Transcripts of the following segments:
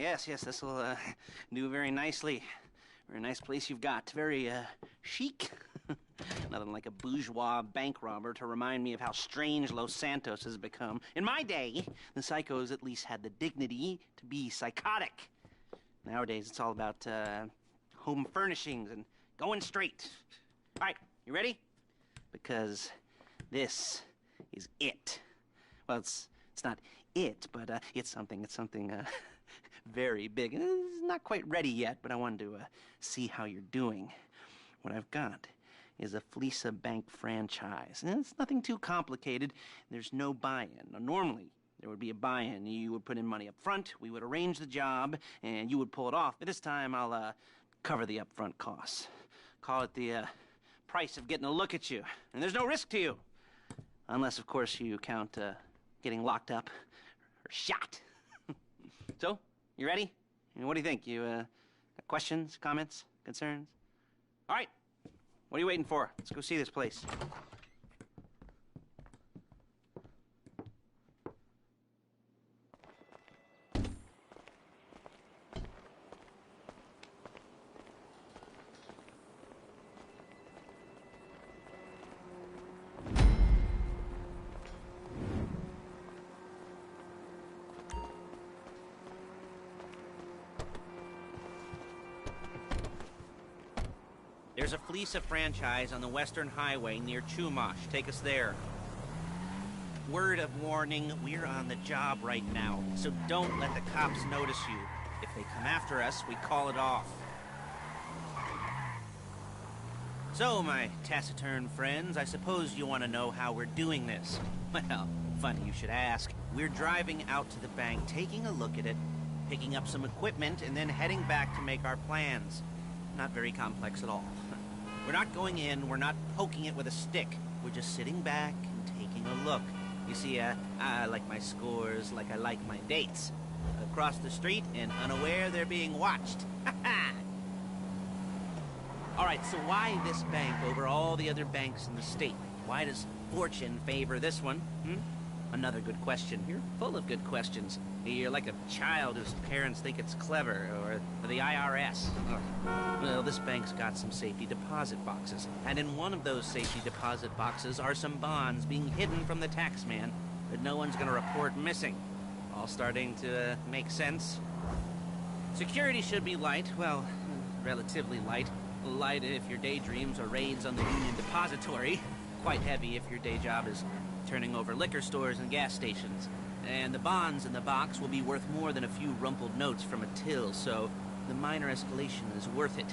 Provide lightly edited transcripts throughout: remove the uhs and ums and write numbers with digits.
yes, this will do very nicely. Very nice place you've got. Very chic. Nothing like a bourgeois bank robber to remind me of how strange Los Santos has become. In my day, the psychos at least had the dignity to be psychotic. Nowadays, it's all about home furnishings and going straight. All right, you ready? Because this is it. Well, it's not it, but it's something very big. It's not quite ready yet, but I wanted to see how you're doing. What I've got is a Fleesa Bank franchise. And it's nothing too complicated. There's no buy-in. Now, normally, there would be a buy-in. You would put in money up front, we would arrange the job, and you would pull it off. But this time, I'll cover the upfront costs. Call it the price of getting a look at you. And there's no risk to you. Unless, of course, you count getting locked up or shot. So, you ready? What do you think? You got questions, comments, concerns? All right. What are you waiting for? Let's go see this place. There's a Fleesa franchise on the Western Highway near Chumash. Take us there. Word of warning, we're on the job right now, so don't let the cops notice you. If they come after us, we call it off. So, my taciturn friends, I suppose you want to know how we're doing this. Well, funny you should ask. We're driving out to the bank, taking a look at it, picking up some equipment, and then heading back to make our plans. Not very complex at all. We're not going in, we're not poking it with a stick. We're just sitting back and taking a look. You see, I like my scores like I like my dates. Across the street and unaware they're being watched. All right, so why this bank over all the other banks in the state? Why does fortune favor this one? Another good question. You're full of good questions. You're like a child whose parents think it's clever, or the IRS. Well, this bank's got some safety deposit boxes, and in one of those safety deposit boxes are some bonds being hidden from the tax man that no one's gonna report missing. All starting to make sense? Security should be light, well, relatively light. Light if your daydreams are raids on the Union Depository. Quite heavy if your day job is turning over liquor stores and gas stations. And the bonds in the box will be worth more than a few rumpled notes from a till, so the minor escalation is worth it,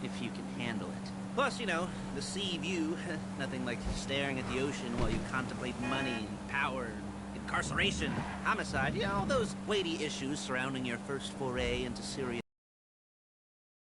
if you can handle it. Plus, you know, the sea view, nothing like staring at the ocean while you contemplate money, power, incarceration, homicide, you know, all those weighty issues surrounding your first foray into serious...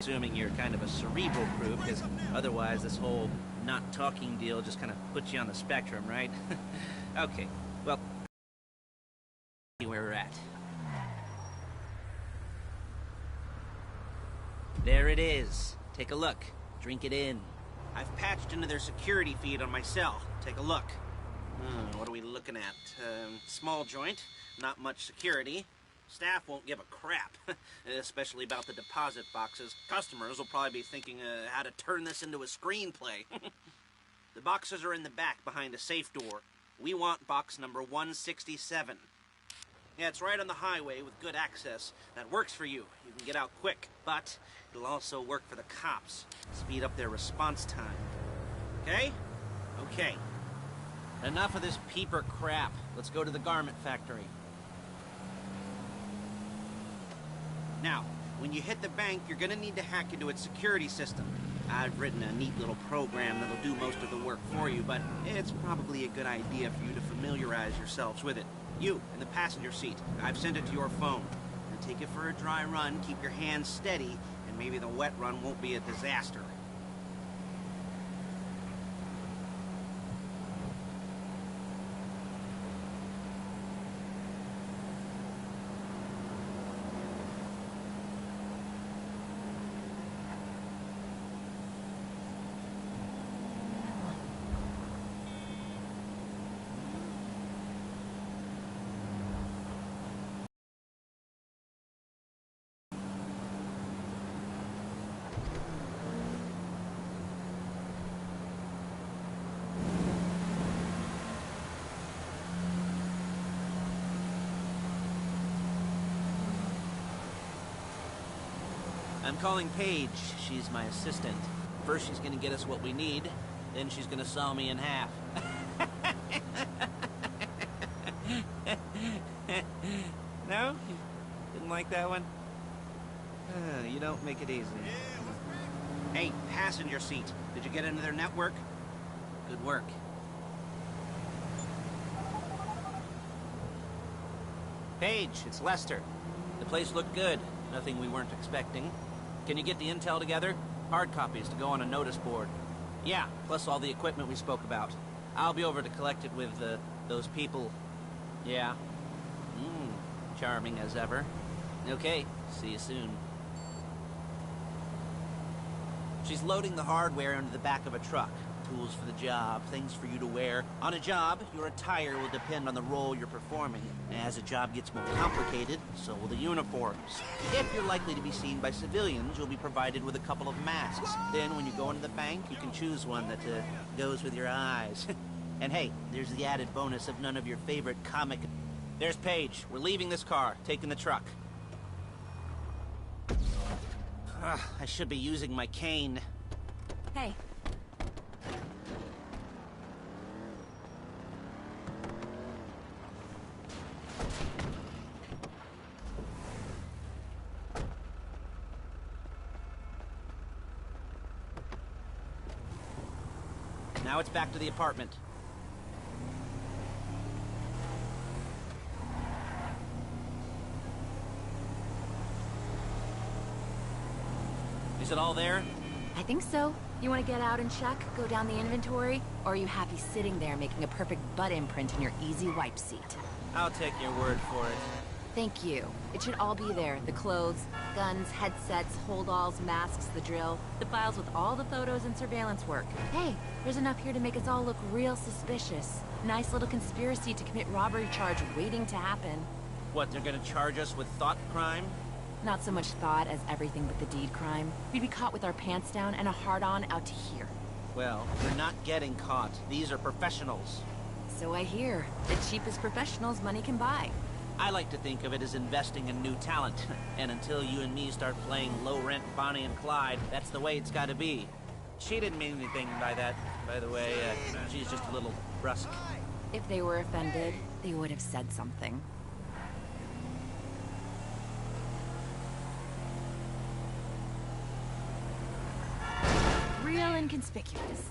Assuming you're kind of a cerebral crew, because otherwise this whole not talking deal just kind of puts you on the spectrum, right? Okay, well, where we're at. There it is. Take a look. Drink it in. I've patched into their security feed on my cell. Take a look. What are we looking at? Small joint, not much security. Staff won't give a crap, especially about the deposit boxes. Customers will probably be thinking how to turn this into a screenplay. The boxes are in the back behind a safe door. We want box number 167. Yeah, it's right on the highway with good access. That works for you. You can get out quick, but it'll also work for the cops. Speed up their response time. Okay? Okay. Enough of this peeper crap. Let's go to the garment factory. Now, when you hit the bank, you're gonna need to hack into its security system. I've written a neat little program that'll do most of the work for you, but it's probably a good idea for you to familiarize yourselves with it. You, in the passenger seat, I've sent it to your phone. Now take it for a dry run, keep your hands steady, and maybe the wet run won't be a disaster. I'm calling Paige. She's my assistant. First she's gonna get us what we need, then she's gonna saw me in half. No? Didn't like that one? You don't make it easy. Hey, passenger seat. Did you get into their network? Good work. Paige, it's Lester. The place looked good. Nothing we weren't expecting. Can you get the intel together? Hard copies to go on a notice board. Yeah, plus all the equipment we spoke about. I'll be over to collect it with, those people. Yeah. Charming as ever. Okay, see you soon. She's loading the hardware into the back of a truck. Tools for the job, things for you to wear. On a job, your attire will depend on the role you're performing. As the job gets more complicated, so will the uniforms. If you're likely to be seen by civilians, you'll be provided with a couple of masks. Then when you go into the bank, you can choose one that goes with your eyes. And hey, there's the added bonus of none of your favorite comic... There's Paige. We're leaving this car, taking the truck. I should be using my cane. Hey. Now it's back to the apartment. Is it all there? I think so. You want to get out and check, go down the inventory, or are you happy sitting there making a perfect butt imprint in your easy wipe seat? I'll take your word for it. Thank you. It should all be there. The clothes, guns, headsets, holdalls, masks, the drill, the files with all the photos and surveillance work. Hey, there's enough here to make us all look real suspicious. Nice little conspiracy to commit robbery charge waiting to happen. What, they're gonna charge us with thought crime? Not so much thought as everything but the deed crime. We'd be caught with our pants down and a hard-on out to here. Well, we're not getting caught. These are professionals. So I hear. The cheapest professionals money can buy. I like to think of it as investing in new talent. And until you and me start playing low-rent Bonnie and Clyde, that's the way it's gotta be. She didn't mean anything by that, by the way. She's just a little brusque. If they were offended, they would have said something. Real inconspicuous.